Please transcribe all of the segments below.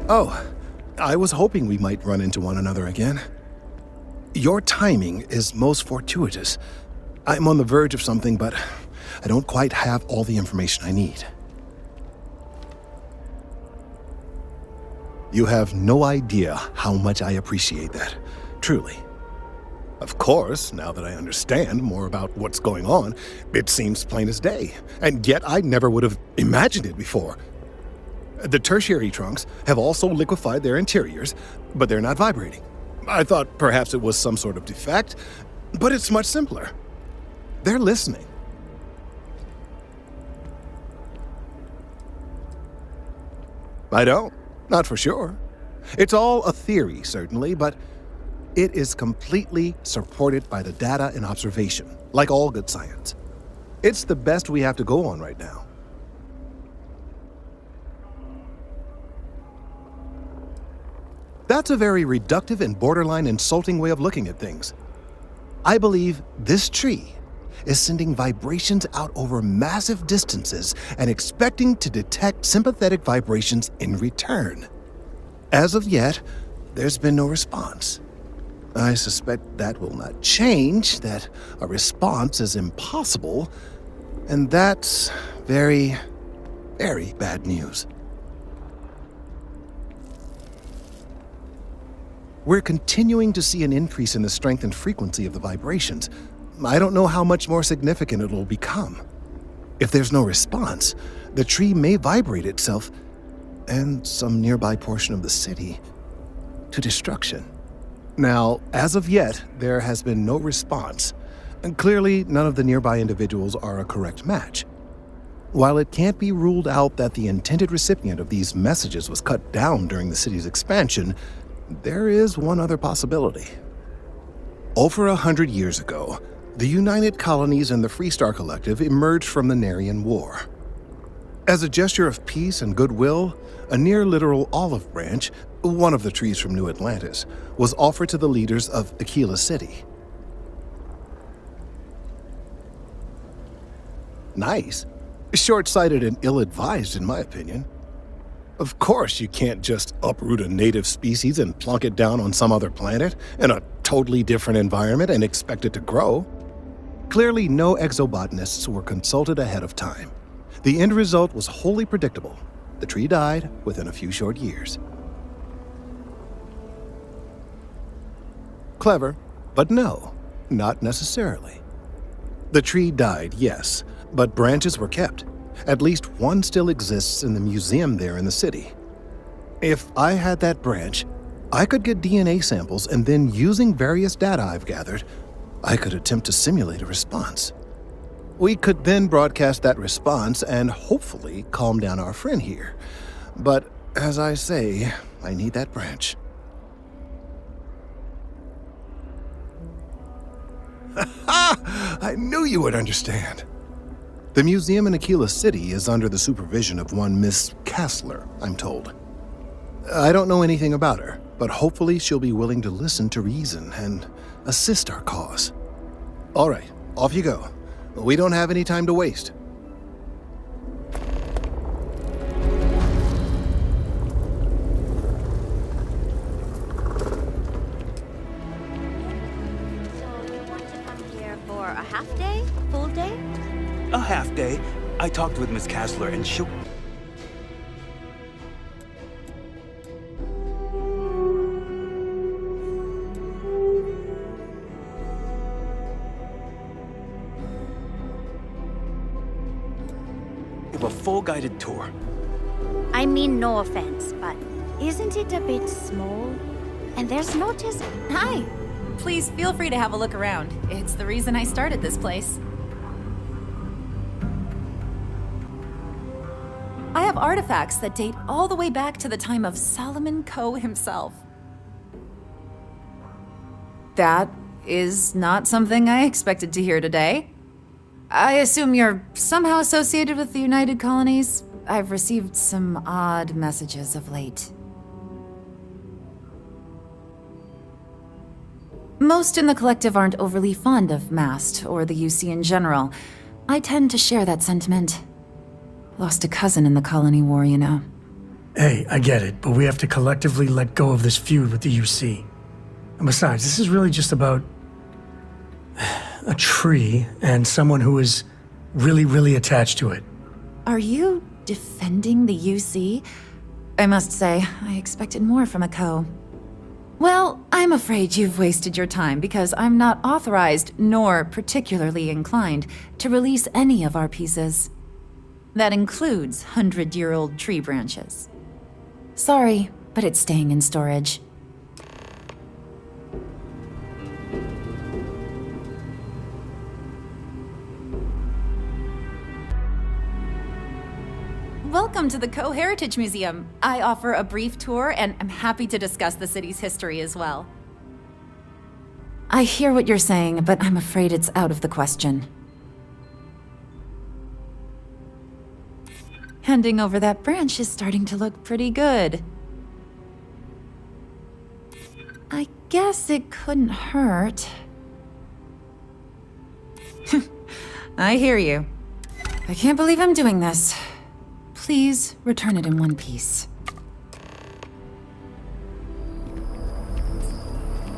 Oh, I was hoping we might run into one another again. Your timing is most fortuitous. I'm on the verge of something, but I don't quite have all the information I need. You have no idea how much I appreciate that, truly. Of course, now that I understand more about what's going on, it seems plain as day, and yet I never would have imagined it before. The tertiary trunks have also liquefied their interiors, but they're not vibrating. I thought perhaps it was some sort of defect, but it's much simpler. They're listening. I don't. Not for sure. It's all a theory, certainly, but it is completely supported by the data and observation, like all good science. It's the best we have to go on right now. That's a very reductive and borderline insulting way of looking at things. I believe this tree is sending vibrations out over massive distances and expecting to detect sympathetic vibrations in return. As of yet, there's been no response. I suspect that will not change, that a response is impossible, and that's very, very bad news. We're continuing to see an increase in the strength and frequency of the vibrations. I don't know how much more significant it'll become. If there's no response, the tree may vibrate itself, and some nearby portion of the city, to destruction. Now, as of yet, there has been no response, and clearly none of the nearby individuals are a correct match. While it can't be ruled out that the intended recipient of these messages was cut down during the city's expansion, there is one other possibility. Over 100 years ago, the United Colonies and the Freestar Collective emerged from the Narian War. As a gesture of peace and goodwill, a near-literal olive branch, one of the trees from New Atlantis, was offered to the leaders of Aquila City. Nice. Short-sighted and ill-advised, in my opinion. Of course, you can't just uproot a native species and plunk it down on some other planet in a totally different environment and expect it to grow. Clearly, no exobotanists were consulted ahead of time. The end result was wholly predictable. The tree died within a few short years. Clever, but no, not necessarily. The tree died, yes, but branches were kept. At least one still exists in the museum there in the city. If I had that branch, I could get DNA samples, and then using various data I've gathered, I could attempt to simulate a response. We could then broadcast that response and hopefully calm down our friend here. But as I say, I need that branch. I knew you would understand. The museum in Aquila City is under the supervision of one Miss Kassler, I'm told. I don't know anything about her, but hopefully she'll be willing to listen to reason and assist our cause. All right, off you go. We don't have any time to waste. A half day. I talked with Miss Kassler and she'll... give a full guided tour. I mean, no offense, but isn't it a bit small? And there's no just... Hi! Please feel free to have a look around. It's the reason I started this place. I have artifacts that date all the way back to the time of Solomon Coe himself. That is not something I expected to hear today. I assume you're somehow associated with the United Colonies? I've received some odd messages of late. Most in the collective aren't overly fond of MAST or the UC in general. I tend to share that sentiment. Lost a cousin in the colony war, you know. Hey, I get it, but we have to collectively let go of this feud with the UC. And besides, this is really just about a tree and someone who is really, really attached to it. Are you defending the UC? I must say, I expected more from a co. Well, I'm afraid you've wasted your time because I'm not authorized nor particularly inclined to release any of our pieces. That includes 100-year-old tree branches. Sorry, but it's staying in storage. Welcome to the Co-Heritage Museum. I offer a brief tour, and I'm happy to discuss the city's history as well. I hear what you're saying, but I'm afraid it's out of the question. Handing over that branch is starting to look pretty good. I guess it couldn't hurt. I hear you. I can't believe I'm doing this. Please return it in one piece.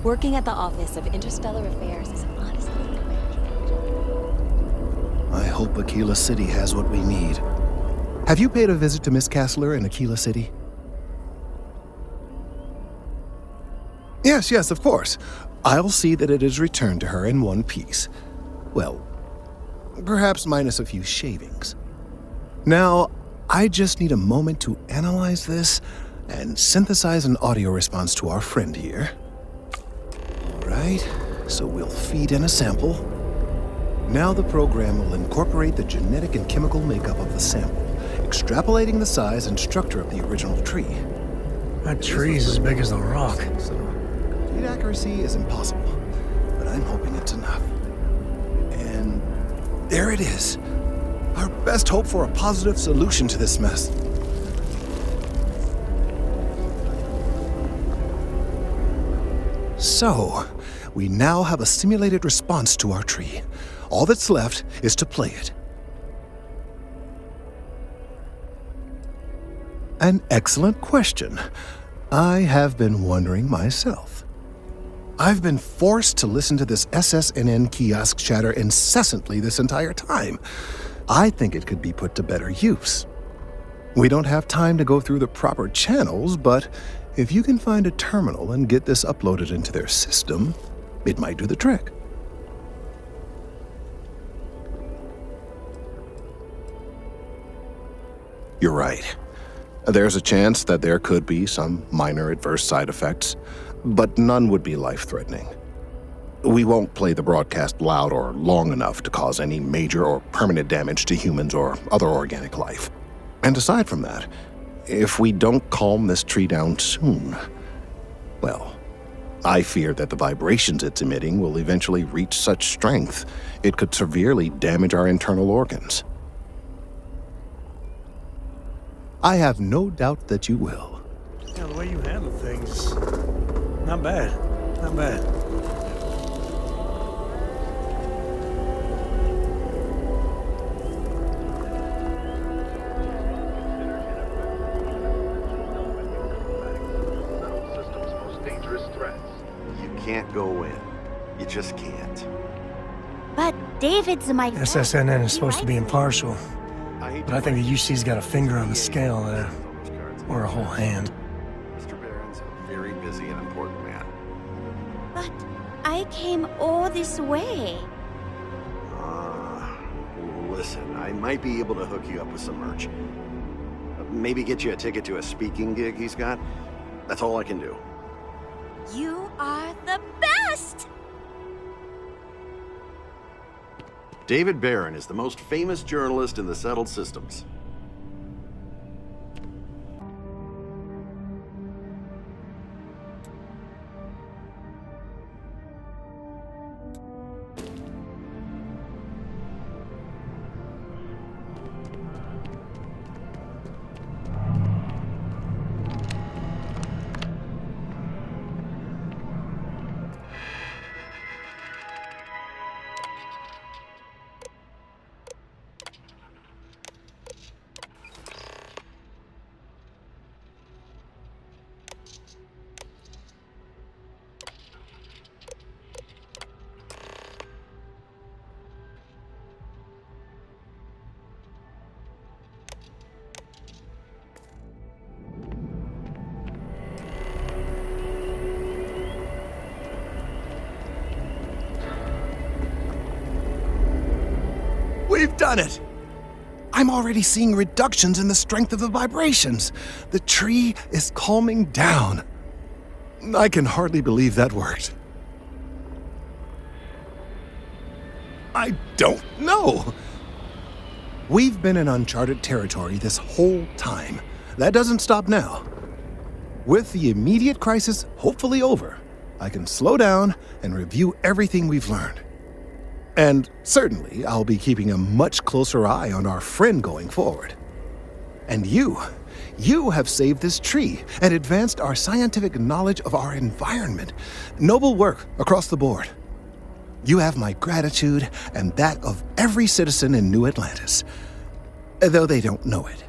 Working at the Office of Interstellar Affairs is honestly great. I hope Aquila City has what we need. Have you paid a visit to Miss Castler in Aquila City? Yes, of course. I'll see that it is returned to her in one piece. Well, perhaps minus a few shavings. Now, I just need a moment to analyze this and synthesize an audio response to our friend here. All right, so we'll feed in a sample. Now the program will incorporate the genetic and chemical makeup of the sample, extrapolating the size and structure of the original tree. That tree's as big as the rock. So, complete accuracy is impossible, but I'm hoping it's enough. And there it is. Our best hope for a positive solution to this mess. So, we now have a simulated response to our tree. All that's left is to play it. An excellent question. I have been wondering myself. I've been forced to listen to this SSNN kiosk chatter incessantly this entire time. I think it could be put to better use. We don't have time to go through the proper channels, but if you can find a terminal and get this uploaded into their system, it might do the trick. You're right. There's a chance that there could be some minor adverse side effects, but none would be life-threatening. We won't play the broadcast loud or long enough to cause any major or permanent damage to humans or other organic life. And aside from that, if we don't calm this tree down soon, well, I fear that the vibrations it's emitting will eventually reach such strength it could severely damage our internal organs. I have no doubt that you will. Yeah, the way you handle things, not bad. Not bad. Can't go in. You just can't. But David's my friend. SSNN is He supposed to be writes impartial, but I think the UC's got a finger on the scale there. Or a whole hand. Mr. Barron's a very busy and important man. But I came all this way. Listen, I might be able to hook you up with some merch. Maybe get you a ticket to a speaking gig he's got. That's all I can do. You are the best! David Barron is the most famous journalist in the settled systems. We've done it! I'm already seeing reductions in the strength of the vibrations. The tree is calming down. I can hardly believe that worked. I don't know. We've been in uncharted territory this whole time. That doesn't stop now. With the immediate crisis hopefully over, I can slow down and review everything we've learned. And certainly, I'll be keeping a much closer eye on our friend going forward. And you have saved this tree and advanced our scientific knowledge of our environment. Noble work across the board. You have my gratitude and that of every citizen in New Atlantis, though they don't know it.